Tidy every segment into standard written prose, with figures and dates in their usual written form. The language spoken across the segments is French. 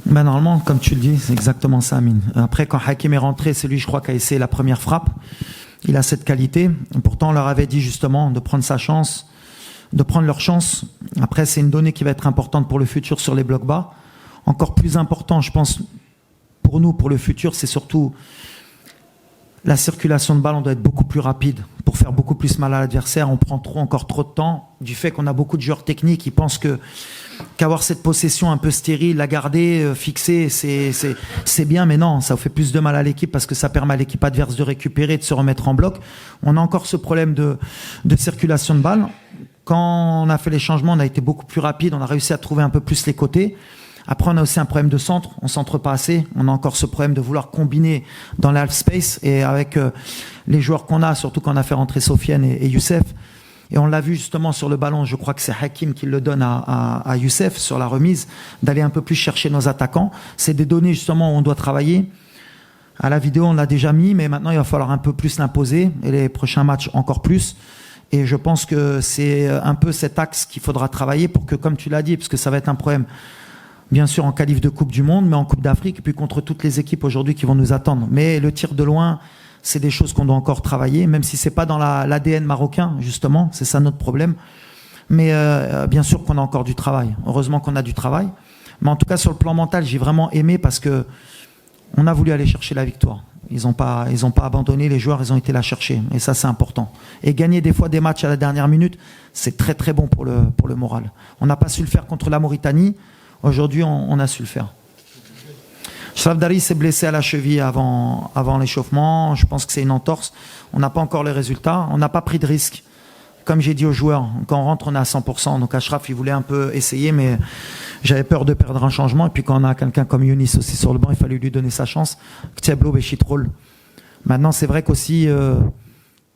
Ben normalement, comme tu le dis, c'est exactement ça, Amine. Après, quand Hakim est rentré, c'est lui, je crois, qui a essayé la première frappe. Il a cette qualité. Pourtant, on leur avait dit justement de prendre sa chance, de prendre leur chance. Après, c'est une donnée qui va être importante pour le futur sur les blocs bas. Encore plus important, je pense, pour nous, pour le futur, c'est surtout la circulation de balle. On doit être beaucoup plus rapide pour faire beaucoup plus mal à l'adversaire. On prend encore trop de temps du fait qu'on a beaucoup de joueurs techniques qui pensent qu'avoir cette possession un peu stérile, la garder, fixer, c'est bien, mais non, ça fait plus de mal à l'équipe parce que ça permet à l'équipe adverse de récupérer, de se remettre en bloc. On a encore ce problème de circulation de balle. Quand on a fait les changements, on a été beaucoup plus rapide, on a réussi à trouver un peu plus les côtés. Après, on a aussi un problème de centre, on centre pas assez. On a encore ce problème de vouloir combiner dans l'half space et avec les joueurs qu'on a, surtout quand on a fait rentrer Sofiane et Youssef. Et on l'a vu justement sur le ballon, je crois que c'est Hakim qui le donne à Youssef sur la remise, d'aller un peu plus chercher nos attaquants. C'est des données justement où on doit travailler. À la vidéo, on l'a déjà mis, mais maintenant il va falloir un peu plus l'imposer et les prochains matchs encore plus. Et je pense que c'est un peu cet axe qu'il faudra travailler pour que, comme tu l'as dit, parce que ça va être un problème, bien sûr en qualif de Coupe du Monde, mais en Coupe d'Afrique, et puis contre toutes les équipes aujourd'hui qui vont nous attendre. Mais le tir de loin, c'est des choses qu'on doit encore travailler, même si c'est pas dans l'ADN marocain, justement, c'est ça notre problème. Mais bien sûr qu'on a encore du travail. Heureusement qu'on a du travail. Mais en tout cas, sur le plan mental, j'ai vraiment aimé parce que on a voulu aller chercher la victoire. Ils ont pas abandonné, les joueurs, ils ont été la chercher. Et ça, c'est important. Et gagner des fois des matchs à la dernière minute, c'est très très bon pour le moral. On n'a pas su le faire contre la Mauritanie. Aujourd'hui, on a su le faire. Safdari s'est blessé à la cheville avant l'échauffement. Je pense que c'est une entorse. On n'a pas encore les résultats. On n'a pas pris de risque. Comme j'ai dit aux joueurs, quand on rentre, on est à 100%. Donc Achraf, il voulait un peu essayer, mais j'avais peur de perdre un changement. Et puis quand on a quelqu'un comme Younis aussi sur le banc, il fallait lui donner sa chance. Maintenant, c'est vrai qu'aussi,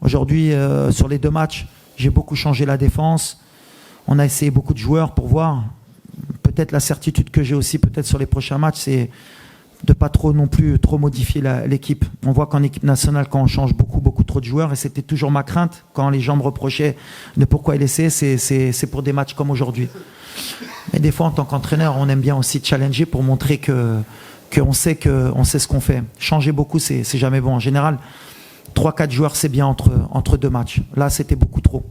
aujourd'hui, sur les deux matchs, j'ai beaucoup changé la défense. On a essayé beaucoup de joueurs pour voir. Peut-être la certitude que j'ai aussi, peut-être sur les prochains matchs, c'est de pas trop non plus trop modifier l'équipe. On voit qu'en équipe nationale, quand on change beaucoup trop de joueurs, et c'était toujours ma crainte, quand les gens me reprochaient de pourquoi il essaie, c'est pour des matchs comme aujourd'hui. Mais des fois, en tant qu'entraîneur, on aime bien aussi challenger pour montrer qu'on sait ce qu'on fait. Changer beaucoup, c'est jamais bon. En général, 3-4 joueurs, c'est bien entre deux matchs. Là, c'était beaucoup trop.